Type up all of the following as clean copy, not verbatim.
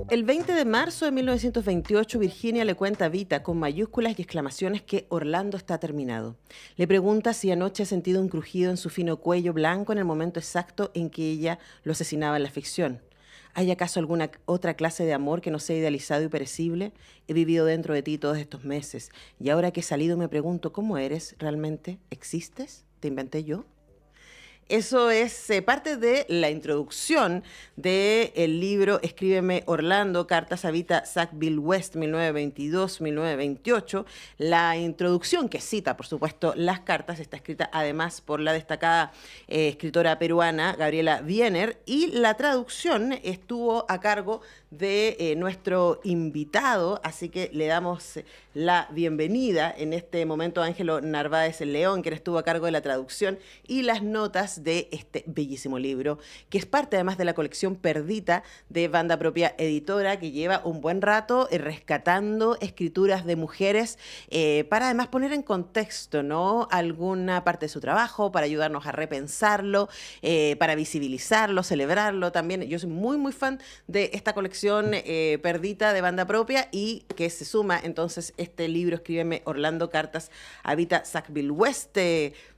El 20 de marzo de 1928, Virginia le cuenta a Vita con mayúsculas y exclamaciones que Orlando está terminado. Le pregunta si anoche ha sentido un crujido en su fino cuello blanco en el momento exacto en que ella lo asesinaba en la ficción. ¿Hay acaso alguna otra clase de amor que no sea idealizado y perecible? He vivido dentro de ti todos estos meses y ahora que he salido me pregunto, ¿cómo eres realmente? ¿Existes? ¿Te inventé yo? Eso es parte de la introducción del libro Escríbeme Orlando, Cartas a Vita Sackville West, 1922-1928. La introducción que cita, por supuesto, las cartas está escrita además por la destacada escritora peruana Gabriela Wiener, y la traducción estuvo a cargo de nuestro invitado, así que le damos la bienvenida en este momento a Ángelo Narváez León, quien estuvo a cargo de la traducción y las notas de este bellísimo libro, que es parte además de la colección Perdita de Banda Propia Editora, que lleva un buen rato rescatando escrituras de mujeres para además poner en contexto, ¿no?, alguna parte de su trabajo, para ayudarnos a repensarlo, para visibilizarlo, celebrarlo también. Yo soy muy, muy fan de esta colección Perdita de Banda Propia, y que se suma entonces este libro Escríbeme Orlando, Cartas a Vita Sackville West.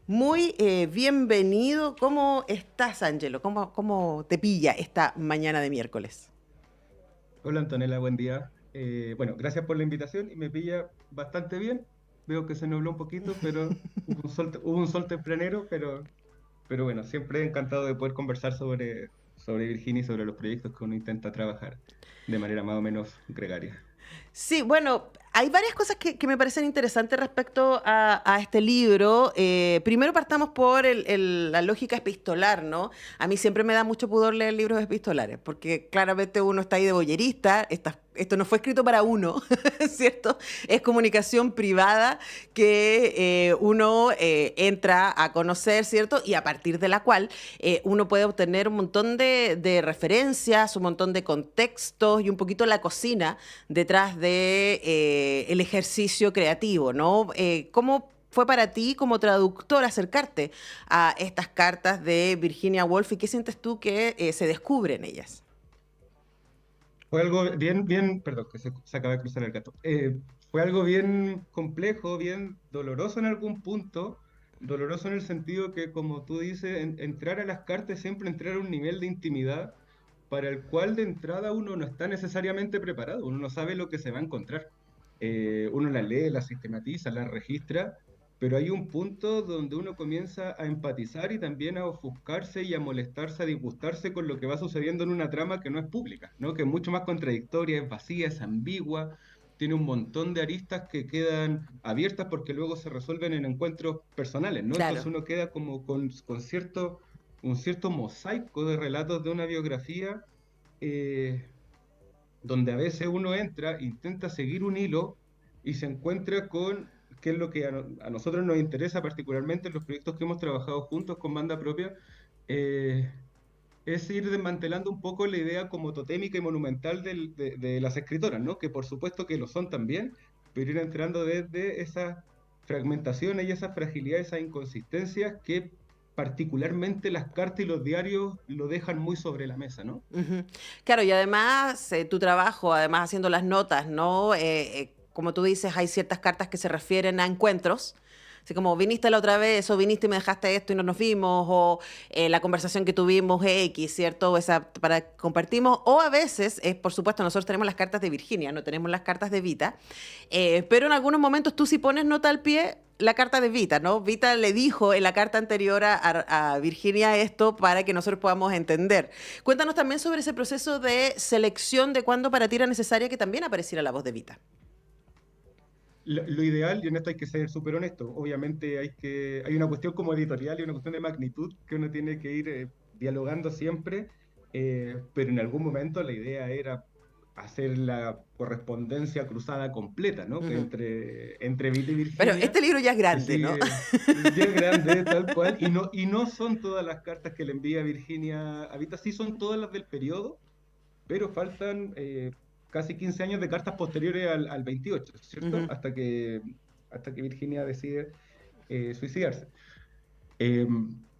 Muy bienvenido. ¿Cómo estás, Angelo? ¿Cómo te pilla esta mañana de miércoles? Hola Antonella, buen día. Bueno, gracias por la invitación y me pilla bastante bien. Veo que se nubló un poquito, pero hubo un sol tempranero, pero bueno, siempre encantado de poder conversar sobre Virginia y sobre los proyectos que uno intenta trabajar de manera más o menos gregaria. Sí, bueno, hay varias cosas que me parecen interesantes respecto a este libro. Primero partamos por la lógica epistolar, ¿no? A mí siempre me da mucho pudor leer libros epistolares, porque claramente uno está ahí de boyerista, esto no fue escrito para uno, ¿cierto? Es comunicación privada que uno entra a conocer, ¿cierto? Y a partir de la cual uno puede obtener un montón de referencias, un montón de contextos y un poquito la cocina detrás de el ejercicio creativo, ¿no? ¿Cómo fue para ti como traductor acercarte a estas cartas de Virginia Woolf y qué sientes tú que se descubre en ellas? Fue algo bien, perdón, que se acaba de cruzar el gato. Fue algo bien complejo, bien doloroso en algún punto, doloroso en el sentido que, como tú dices, entrar a las cartas, siempre entrar a un nivel de intimidad para el cual de entrada uno no está necesariamente preparado, uno no sabe lo que se va a encontrar. Uno la lee, la sistematiza, la registra, pero hay un punto donde uno comienza a empatizar y también a ofuscarse y a molestarse, a disgustarse con lo que va sucediendo en una trama que no es pública, ¿no? Que es mucho más contradictoria, es vacía, es ambigua, tiene un montón de aristas que quedan abiertas porque luego se resuelven en encuentros personales, ¿no? Entonces Claro. uno queda como con un cierto mosaico de relatos de una biografía, eh, donde a veces uno entra, intenta seguir un hilo y se encuentra con qué es lo que a nosotros nos interesa particularmente en los proyectos que hemos trabajado juntos con banda propia, eh, es ir desmantelando un poco la idea como totémica y monumental de las escritoras, ¿no? Que por supuesto que lo son también, pero ir entrando desde esas fragmentaciones y esas fragilidades, esas inconsistencias que particularmente las cartas y los diarios lo dejan muy sobre la mesa, ¿no? Ujú. Claro, y además tu trabajo, además haciendo las notas, ¿no? Como tú dices, hay ciertas cartas que se refieren a encuentros. Así como viniste la otra vez, o viniste y me dejaste esto y no nos vimos, o la conversación que tuvimos X, ¿cierto? Esa para compartimos. O a veces, por supuesto, nosotros tenemos las cartas de Virginia, no tenemos las cartas de Vita, pero en algunos momentos tú sí pones nota al pie la carta de Vita, ¿no? Vita le dijo en la carta anterior a Virginia esto para que nosotros podamos entender. Cuéntanos también sobre ese proceso de selección de cuándo para ti era necesaria que también apareciera la voz de Vita. Lo ideal, y en esto hay que ser súper honesto, obviamente hay una cuestión como editorial y una cuestión de magnitud que uno tiene que ir dialogando siempre, pero en algún momento la idea era hacer la correspondencia cruzada completa, ¿no? Que Ujú. entre Vita y Pero Virginia este libro ya es se grande, ¿no? sigue bien grande, tal cual, y no son todas las cartas que le envía Virginia a Vita, sí son todas las del periodo, pero faltan casi 15 años de cartas posteriores al 28, ¿cierto? Ujú. Hasta que Virginia decide suicidarse. Eh,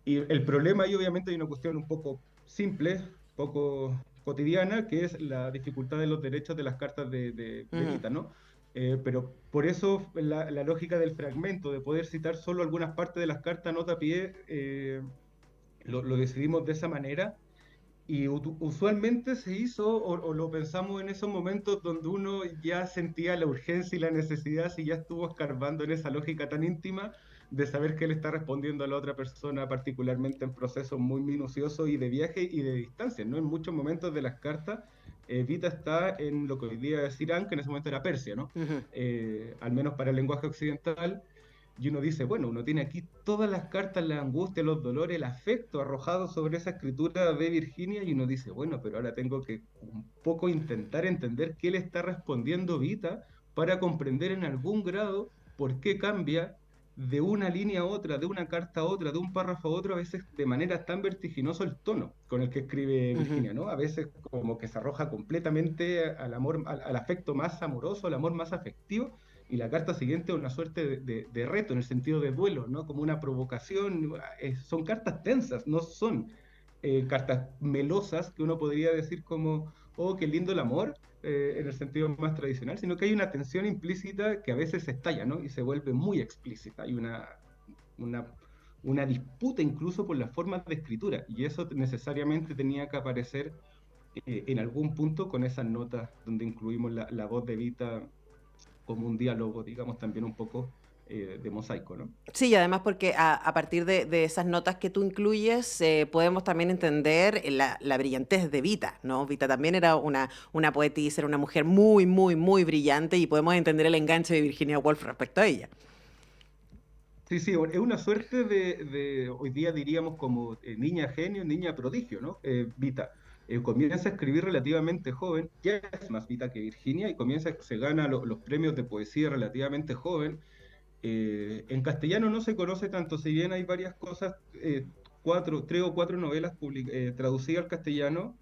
y el problema ahí obviamente hay una cuestión un poco simple, poco cotidiana, que es la dificultad de los derechos de las cartas de Ujú. Vita, ¿no? Pero por eso la lógica del fragmento, de poder citar solo algunas partes de las cartas nota a pie, lo decidimos de esa manera. Y usualmente se hizo, o lo pensamos en esos momentos donde uno ya sentía la urgencia y la necesidad, si ya estuvo escarbando en esa lógica tan íntima de saber que le está respondiendo a la otra persona, particularmente en procesos muy minuciosos y de viaje y de distancia, ¿no? En muchos momentos de las cartas, Vita está en lo que hoy día es Irán, que en ese momento era Persia, ¿no? Ujú. Al menos para el lenguaje occidental, y uno dice, bueno, uno tiene aquí todas las cartas, la angustia, los dolores, el afecto arrojado sobre esa escritura de Virginia, y uno dice, bueno, pero ahora tengo que un poco intentar entender qué le está respondiendo Vita para comprender en algún grado por qué cambia de una línea a otra, de una carta a otra, de un párrafo a otro, a veces de manera tan vertiginosa el tono con el que escribe Ujú. Virginia, ¿no? A veces como que se arroja completamente al amor, al afecto más amoroso, al amor más afectivo, y la carta siguiente es una suerte de reto en el sentido de duelo, ¿no? Como una provocación. Son cartas tensas, no son cartas melosas que uno podría decir como, oh, qué lindo el amor, en el sentido más tradicional, sino que hay una tensión implícita que a veces estalla, ¿no? Y se vuelve muy explícita. Hay una, una disputa incluso por las formas de escritura, y eso necesariamente tenía que aparecer en algún punto con esas notas donde incluimos la voz de Vita como un diálogo, digamos, también un poco de mosaico, ¿no? Sí, y además porque a partir de esas notas que tú incluyes, podemos también entender la brillantez de Vita, ¿no? Vita también era una poetisa, era una mujer muy, muy, muy brillante y podemos entender el enganche de Virginia Woolf respecto a ella. Sí, sí, es una suerte hoy día diríamos como niña genio, niña prodigio, ¿no? Vita. Comienza a escribir relativamente joven, ya es más Vita que Virginia, y se gana los premios de poesía relativamente joven. En castellano no se conoce tanto, si bien hay varias cosas, tres o cuatro novelas traducidas al castellano,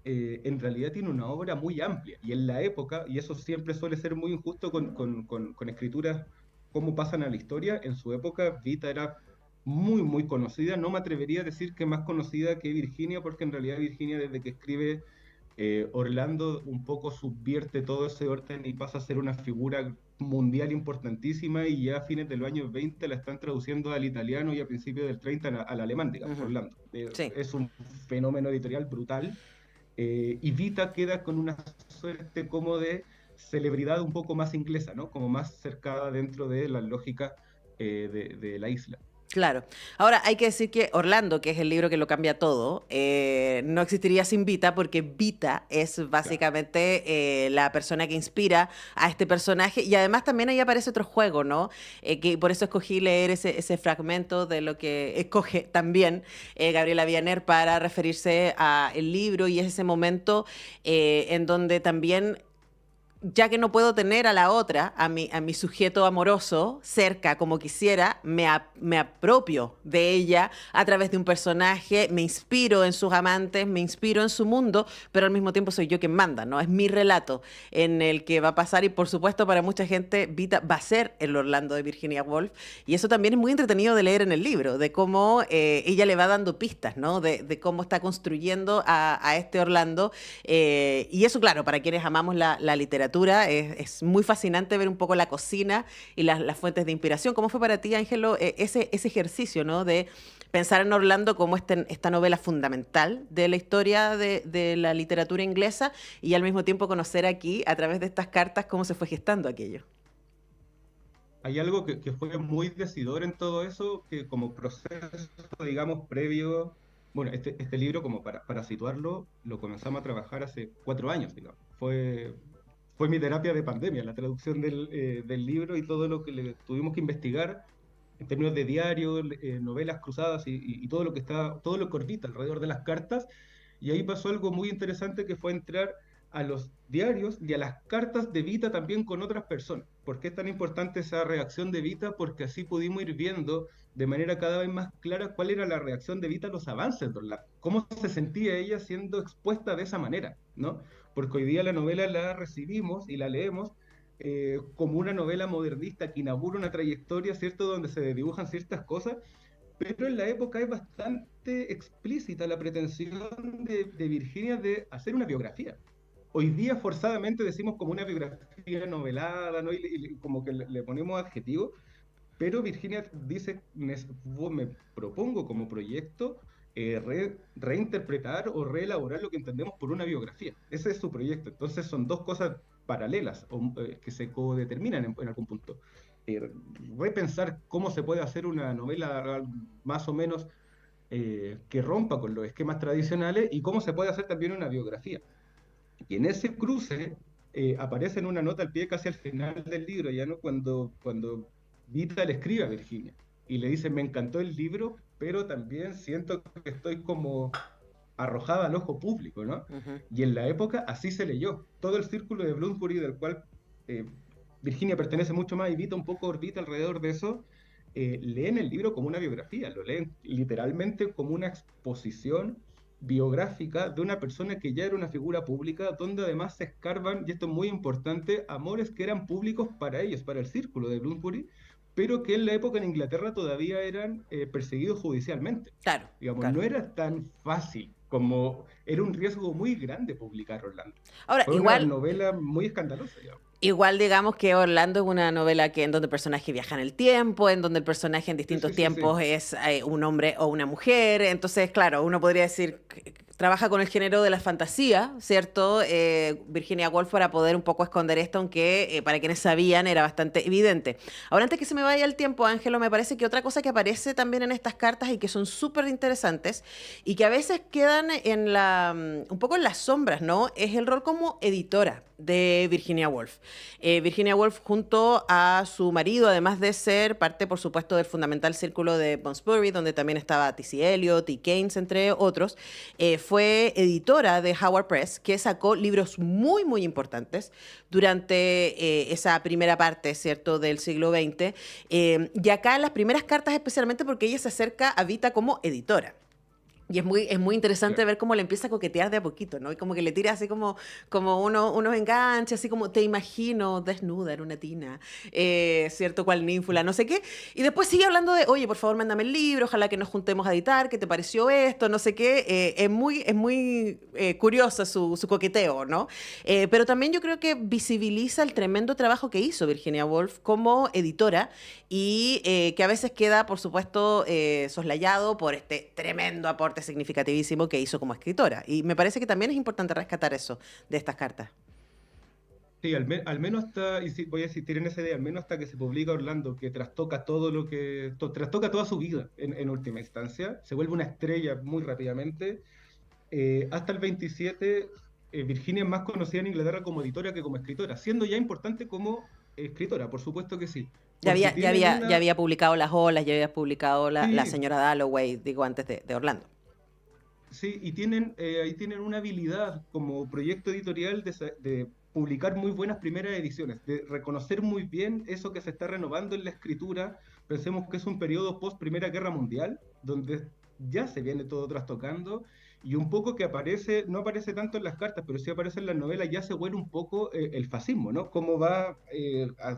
en realidad tiene una obra muy amplia. Y en la época, y eso siempre suele ser muy injusto con escrituras, cómo pasan a la historia, en su época Vita era muy, muy conocida. No me atrevería a decir que más conocida que Virginia, porque en realidad Virginia desde que escribe Orlando un poco subvierte todo ese orden y pasa a ser una figura mundial importantísima, y ya a fines de los años 20 la están traduciendo al italiano y a principios del 30 al alemán, digamos, Ujú. Orlando. Sí. Es un fenómeno editorial brutal, y Vita queda con una suerte como de celebridad un poco más inglesa, ¿no? Como más cercada dentro de la lógica de la isla. Claro. Ahora, hay que decir que Orlando, que es el libro que lo cambia todo, no existiría sin Vita, porque Vita es Claro. básicamente la persona que inspira a este personaje. Y además también ahí aparece otro juego, ¿no? Que por eso escogí leer ese fragmento de lo que escoge también Gabriela Vianer para referirse al libro. Y es ese momento en donde también ya que no puedo tener a la otra, a mi sujeto amoroso, cerca como quisiera, me apropio de ella a través de un personaje, me inspiro en sus amantes, me inspiro en su mundo, pero al mismo tiempo soy yo quien manda, ¿no? Es mi relato en el que va a pasar y por supuesto para mucha gente Vita va a ser el Orlando de Virginia Woolf y eso también es muy entretenido de leer en el libro, de cómo ella le va dando pistas, ¿no? De cómo está construyendo a este Orlando y eso, claro, para quienes amamos la literatura, es muy fascinante ver un poco la cocina y las fuentes de inspiración. ¿Cómo fue para ti, Ángelo, ese ejercicio, ¿no? De pensar en Orlando como esta novela fundamental de la historia de la literatura inglesa y al mismo tiempo conocer aquí, a través de estas cartas, cómo se fue gestando aquello? Hay algo que fue muy decidor en todo eso, que como proceso, digamos, previo, bueno, este libro, como para situarlo, lo comenzamos a trabajar hace 4 años, digamos. Fue mi terapia de pandemia, la traducción del libro y todo lo que le tuvimos que investigar en términos de diario, novelas cruzadas y todo lo que está, todo lo que orbita alrededor de las cartas. Y ahí pasó algo muy interesante, que fue entrar a los diarios y a las cartas de Vita también con otras personas. ¿Por qué es tan importante esa reacción de Vita? Porque así pudimos ir viendo de manera cada vez más clara cuál era la reacción de Vita a los avances de Orlando, cómo se sentía ella siendo expuesta de esa manera, ¿no? Porque hoy día la novela la recibimos y la leemos como una novela modernista que inaugura una trayectoria, ¿cierto?, donde se dibujan ciertas cosas, pero en la época es bastante explícita la pretensión de Virginia de hacer una biografía. Hoy día forzadamente decimos como una biografía novelada, ¿no? Y como que le ponemos adjetivos, pero Virginia dice, me propongo como proyecto reinterpretar o reelaborar lo que entendemos por una biografía. Ese es su proyecto. Entonces son dos cosas paralelas o, que se codeterminan en algún punto. Repensar cómo se puede hacer una novela más o menos que rompa con los esquemas tradicionales y cómo se puede hacer también una biografía. Y en ese cruce aparece en una nota al pie casi al final del libro, ya no cuando Vita le escribe a Virginia y le dice, me encantó el libro, pero también siento que estoy como arrojada al ojo público, ¿no? Ujú. Y en la época así se leyó. Todo el círculo de Bloomsbury, del cual eh, Virginia pertenece mucho más y Vita un poco orbita alrededor de eso, leen el libro como una biografía, lo leen literalmente como una exposición biográfica de una persona que ya era una figura pública, donde además se escarban, y esto es muy importante, amores que eran públicos para ellos, para el círculo de Bloomsbury, pero que en la época en Inglaterra todavía eran perseguidos judicialmente. Claro, Digamos, claro. no era tan fácil como era un riesgo muy grande publicar Orlando. Ahora, Fue una igual, novela muy escandalosa, digamos. igual digamos que Orlando es una novela que en donde el personaje viaja en el tiempo, en donde el personaje en Sí, sí, distintos sí, sí. tiempos es un hombre o una mujer. Entonces, claro, uno podría decir que trabaja con el género de la fantasía, ¿cierto? Virginia Woolf para poder un poco esconder esto, aunque para quienes sabían era bastante evidente. Ahora, antes que se me vaya el tiempo, Ángelo, me parece que otra cosa que aparece también en estas cartas y que son súper interesantes y que a veces quedan en un poco en las sombras, ¿no? Es el rol como editora de Virginia Woolf. Virginia Woolf junto a su marido, además de ser parte, por supuesto, del fundamental círculo de Bloomsbury, donde también estaba T.C. Eliot y Keynes, entre otros, fue editora de Howard Press, que sacó libros muy, muy importantes durante esa primera parte, ¿cierto?, del siglo XX. Y acá en las primeras cartas, especialmente porque ella se acerca a Vita como editora. Y es muy interesante Claro. ver cómo le empieza a coquetear de a poquito, ¿no? Y como que le tira así como unos enganches, así como te imagino desnuda en una tina, ¿cierto? Cual ninfula, no sé qué. Y después sigue hablando de, oye, por favor, mándame el libro, ojalá que nos juntemos a editar, ¿qué te pareció esto? No sé qué. Es muy curioso su coqueteo, ¿no? Pero también yo creo que visibiliza el tremendo trabajo que hizo Virginia Woolf como editora y que a veces queda, por supuesto, soslayado por este tremendo aporte significativísimo que hizo como escritora. Y me parece que también es importante rescatar eso de estas cartas. Sí, al menos hasta, y sí, voy a insistir en esa idea, al menos hasta que se publica Orlando, que trastoca todo lo que, trastoca toda su vida en última instancia, se vuelve una estrella muy rápidamente. Hasta el 27, Virginia es más conocida en Inglaterra como editora que como escritora, siendo ya importante como escritora, por supuesto que sí, porque tienen Ya una, había publicado Las Olas, ya había publicado la sí, señora Dalloway, digo, antes de Orlando. sí, y ahí tienen una habilidad como proyecto editorial de publicar muy buenas primeras ediciones, de reconocer muy bien eso que se está renovando en la escritura. Pensemos que es un periodo post Primera Guerra Mundial, donde ya se viene todo trastocando, y un poco que aparece, no aparece tanto en las cartas, pero sí aparece en las novelas, ya se vuelve un poco el fascismo, ¿no? Cómo va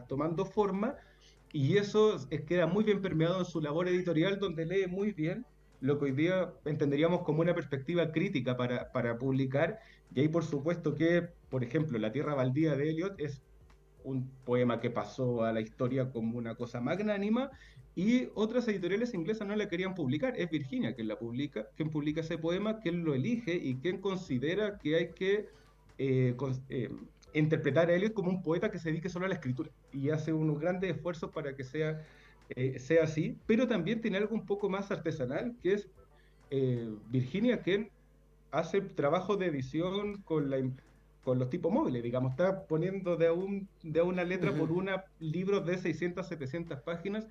tomando forma, y eso queda muy bien permeado en su labor editorial, donde lee muy bien lo que hoy día entenderíamos como una perspectiva crítica para publicar. Y ahí, por supuesto, que, por ejemplo, La Tierra Baldía de Eliot es un poema que pasó a la historia como una cosa magnánima, y otras editoriales inglesas no la querían publicar. Es Virginia quien publica ese poema, quien lo elige y quien considera que hay que eh, con- eh, interpretar a Eliot como un poeta que se dedique solo a la escritura. Y hace unos grandes esfuerzos para que sea así, pero también tiene algo un poco más artesanal, que es Virginia quien hace trabajo de edición con los tipos móviles, digamos, está poniendo de una letra Ujú. por una libros de 600, 700 páginas,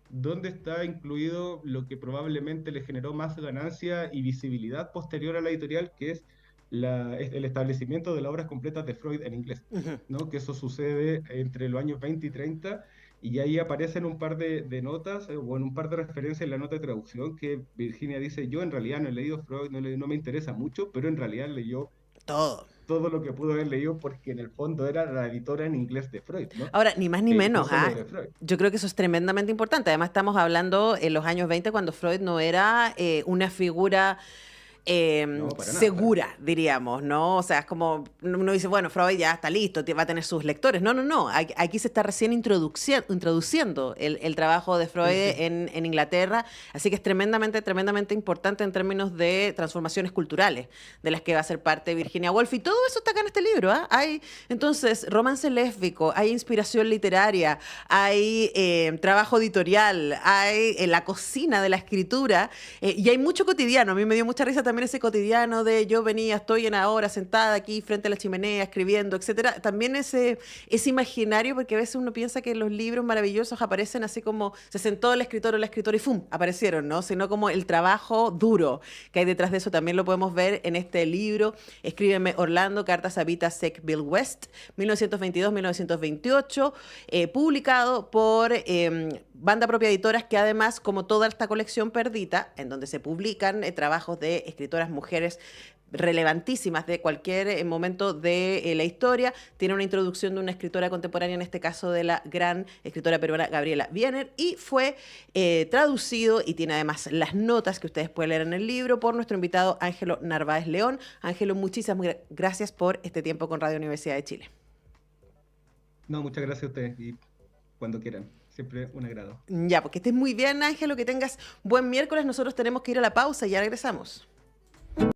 donde está incluido lo que probablemente le generó más ganancia y visibilidad posterior a la editorial, que es el establecimiento de las obras completas de Freud en inglés, Ujú. ¿no? Que eso sucede entre los años 20 y 30, y ahí aparecen un par de notas, o en un par de referencias en la nota de traducción, que Virginia dice, yo en realidad no he leído Freud, no me interesa mucho, pero en realidad leyó Todo. todo lo que pudo haber leído porque en el fondo era la editora en inglés de Freud, ¿no? Ahora, ni más ni E menos, incluso lo de Freud. yo creo que eso es tremendamente importante. Además, estamos hablando en los años 20 cuando Freud no era una figura No, para nada, para nada. segura, diríamos, ¿no? O sea, es como uno dice, bueno, Freud ya está listo, va a tener sus lectores. No, no, no. Aquí se está recién introduciendo el trabajo de Freud Sí, sí. en Inglaterra. Así que es tremendamente, tremendamente importante en términos de transformaciones culturales de las que va a ser parte Virginia Woolf. Y todo eso está acá en este libro. Hay, entonces, romance lésbico, hay inspiración literaria, hay trabajo editorial, hay la cocina de la escritura y hay mucho cotidiano. A mí me dio mucha risa también ese cotidiano de yo venía, estoy en ahora sentada aquí frente a la chimenea escribiendo, etcétera. También ese imaginario, porque a veces uno piensa que los libros maravillosos aparecen así como se sentó el escritor o la escritora y ¡fum! Aparecieron, ¿no? Sino como el trabajo duro que hay detrás de eso también lo podemos ver en este libro. Escríbeme Orlando, Cartas a Vita Sec Bill West, 1922-1928, publicado por Banda Propia Editoras, que además, como toda esta colección Perdita, en donde se publican trabajos de escritoras mujeres relevantísimas de cualquier momento de la historia, tiene una introducción de una escritora contemporánea, en este caso de la gran escritora peruana Gabriela Wiener, y fue traducido y tiene además las notas que ustedes pueden leer en el libro por nuestro invitado Ángelo Narváez León. Ángelo, muchísimas gracias por este tiempo con Radio Universidad de Chile. No, muchas gracias a ustedes y cuando quieran. Siempre un agrado. Ya, porque estés muy bien, Ángelo, que tengas buen miércoles. Nosotros tenemos que ir a la pausa y ya regresamos.